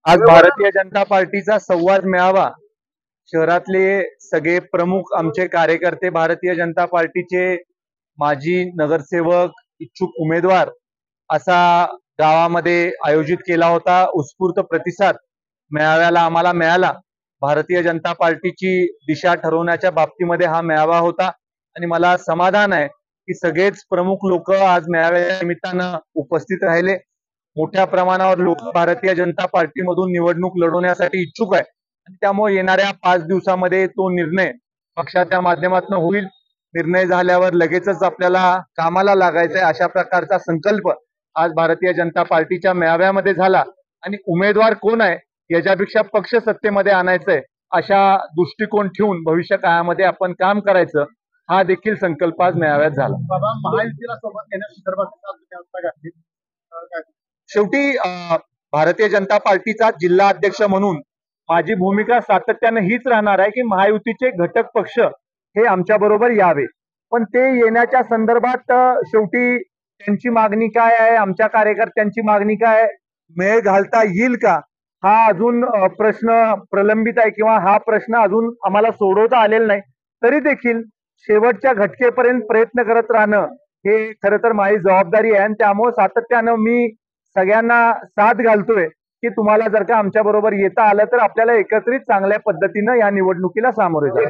आज भारतीय जनता पार्टीचा संवाद मेळावा शहरातले सगळे प्रमुख आमचे कार्यकर्ते, भारतीय जनता पार्टीचे माजी नगरसेवक, इच्छुक उमेदवार असा गावामध्ये आयोजित केला होता। उत्स्फूर्त प्रतिसाद मेळाव्याला आम्हाला मिळाला। भारतीय जनता पार्टीची दिशा ठरवण्याच्या बाबतीमध्ये हा मेळावा होता आणि मला समाधान आहे की सगळेच प्रमुख लोक आज मेळाव्याच्या निमित्तानं उपस्थित राहिले। मोठ्या प्रमाणावर लोक भारतीय जनता पार्टीमधून निवडणूक लढवण्यासाठी इच्छुक आहे आणि त्यामुळे येणाऱ्या 5 दिवसामध्ये तो निर्णय पक्षाच्या माध्यमातून होईल। निर्णय झाल्यावर लगेचच आपल्याला कामाला लागायचंय अशा प्रकारचा संकल्प आज भारतीय जनता पार्टीच्या मेळाव्यामध्ये झाला आणि उमेदवार कोण आहे याच्यापेक्षा पक्ष सत्तेमध्ये आणायचंय अशा दृष्टिकोन ठेवून भविष्य काळामध्ये आपण काम करायचं हा देखील संकल्प आज मेळाव्यात झाला। बाबा, महायुतीला सोबत घेण्यासंदर्भात शेवटी भारतीय जनता पार्टीचा जिल्हा अध्यक्ष म्हणून माझी भूमिका सातत्याने हीच राहणार आहे की महायुतीचे घटक पक्ष हे आमच्या बरोबर यावे, पण ते येण्याच्या संदर्भात शेवटी त्यांची मागणी काय आहे, आमच्या कार्यकर्त्यांची मागणी काय आहे, मेळ घालता येईल का हा अजून प्रश्न प्रलंबित आहे किंवा हा प्रश्न अजून आम्हाला सोडवता आलेला नाही। तरी देखील शेवटच्या घटकेपर्यंत प्रयत्न करत राहणं हे खरं तर माझी जबाबदारी आहे आणि त्यामुळे सातत्यानं मी सगळ्यांना साथ घालतोय की तुम्हाला जर का आमच्या बरोबर येता आलं तर आपल्याला एकत्रित चांगल्या पद्धतीनं या निवडणुकीला सामोरे जाऊ।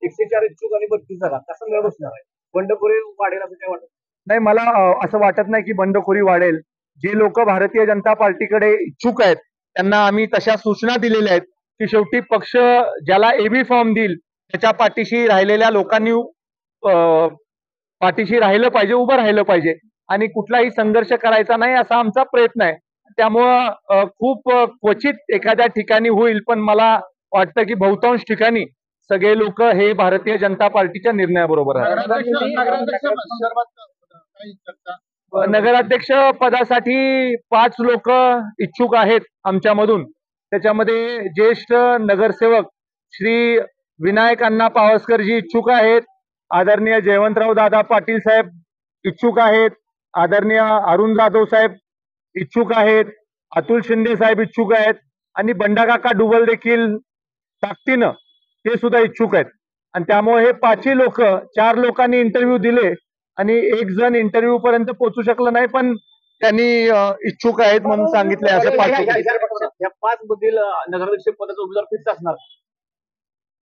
104 इच्छुक आणि 32 जागा कसं मिळत असणार आहे? बंडखोरी वाढेल असं काय वाटत नाही? मला असं वाटत नाही की बंडखोरी वाढेल। जे लोक भारतीय जनता पार्टीकडे इच्छुक आहेत त्यांना आम्ही तशा सूचना दिलेल्या आहेत की शेवटी पक्ष ज्याला एबी फॉर्म देईल त्याच्या पाठीशी राहिलेल्या लोकांनी पाठीशी राहिलं पाहिजे, उभं राहिलं पाहिजे आणि कुठलाही संघर्ष करायचा नाही असा आमचा प्रयत्न आहे। त्यामुळं खूप क्वचित एखाद्या ठिकाणी होईल, पण मला वाटतं की बहुतांश ठिकाणी सगळे लोक हे भारतीय जनता पार्टीच्या निर्णयाबरोबर आहेत। नगराध्यक्ष पदासाठी 5 लोक इच्छुक आहेत आमच्यामधून। त्याच्यामध्ये ज्येष्ठ नगरसेवक श्री विनायक अण्णा पावसकरजी इच्छुक आहेत, आदरणीय जयवंतराव दादा पाटील साहेब इच्छुक आहेत, आदरणीय अरुण जाधव साहेब इच्छुक आहेत, अतुल शिंदे साहेब इच्छुक आहेत आणि बंडाकाका डुबल देखील ताकदीनं ते सुद्धा इच्छुक आहेत। आणि त्यामुळे हे 5 लोक 4 लोकांनी इंटरव्ह्यू दिले आणि एक जण इंटरव्ह्यू पर्यंत पोहोचू शकला नाही, पण त्यांनी इच्छुक आहेत म्हणून सांगितले। असं 5 मधील नगराध्यक्ष पदाचा उमेदवार फिक्स असणार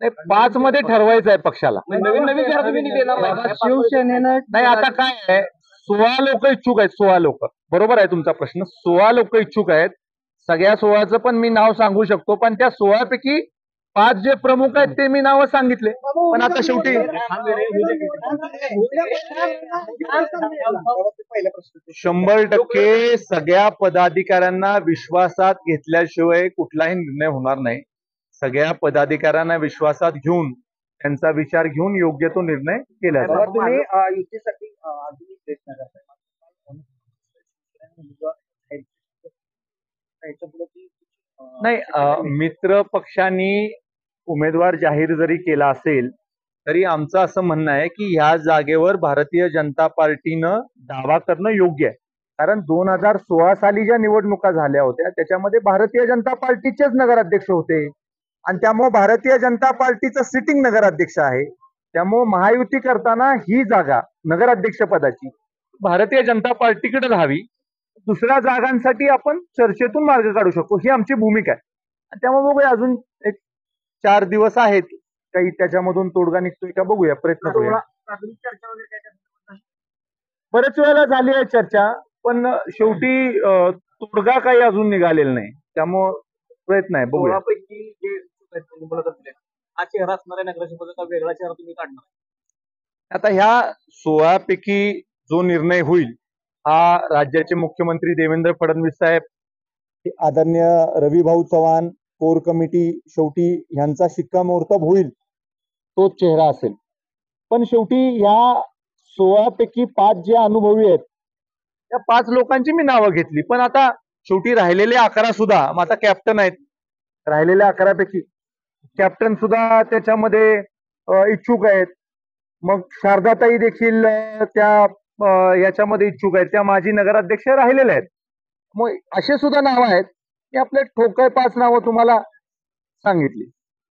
नाही, 5 मध्ये ठरवायचं आहे पक्षाला। शिवसेनेनं नाही, आता काय आहे 16 लोक इच्छुक आहेत। 16 लोक, बरोबर आहे तुमचा प्रश्न, 16 लोक इच्छुक आहेत। सगळ्या 16चं पण मी नाव सांगू शकतो, पण त्या 16 पैकी 5 जे प्रमुख आहेत ते मी नाव सांगितले। पण आता शेवटी 100% सगळ्या पदाधिकाऱ्यांना विश्वासात घेतल्याशिवाय कुठलाही निर्णय होणार नाही। सगळ्या पदाधिकाऱ्यांना विश्वासात घेऊन त्यांचा विचार घेऊन योग्य तो निर्णय केला जाईल। तुम्ही युतीसाठी अजूनही प्रयत्न करताय नाही, मित्र पक्षांनी उमेदवार जाहीर जरी केला असेल तरी आमचं असं म्हणणं आहे की ह्या जागेवर भारतीय जनता पार्टीनं दावा करणं योग्य आहे, कारण 2016 साली ज्या निवडणुका झाल्या होत्या त्याच्यामध्ये भारतीय जनता पार्टीचेच नगराध्यक्ष होते आणि त्यामुळे भारतीय जनता पार्टीचं सिटिंग नगराध्यक्ष आहे। त्यामुळे महायुती करताना ही जागा नगराध्यक्ष पदाची भारतीय जनता पार्टीकडे राहावी, दुसऱ्या जागांसाठी आपण चर्चेतून मार्ग काढू शकतो ही आमची भूमिका आहे। त्यामुळे बघूया, अजून एक 4 दिवस आहेत, काही त्याच्यामधून तोडगा निघतोय का बघूया, प्रयत्न करूया। बरेच वेळेला झाली आहे चर्चा, पण शेवटी तोडगा काही अजून निघालेला नाही, त्यामुळे प्रयत्न आहे, बघूया। हा चेहरा असणाऱ्या नगराध्यक्षपदाचा वेगळा चेहरा तुम्ही काढणार आता ह्या 16 पैकी जो निर्णय होईल हा राज्याचे मुख्यमंत्री देवेंद्र फडणवीस साहेब, आदरणीय रविभाऊ चव्हाण, कोर कमिटी, शेवटी ह्यांचा शिक्कामोर्तब होईल तोच चेहरा असेल। पण शेवटी या 16 पैकी 5 जे अनुभवी आहेत त्या 5 लोकांची मी नावं घेतली, पण आता शेवटी राहिलेले 11 सुद्धा मग आता कॅप्टन आहेत, राहिलेल्या 11 पैकी कॅप्टन सुद्धा त्याच्यामध्ये इच्छुक आहेत। मग शारदाताई देखील त्या याच्यामध्ये इच्छुक आहेत, त्या माजी नगराध्यक्ष राहिलेल्या आहेत। मग असे सुद्धा नावं आहेत. मी आपले ठोकळ 5 नावं तुम्हाला सांगितली.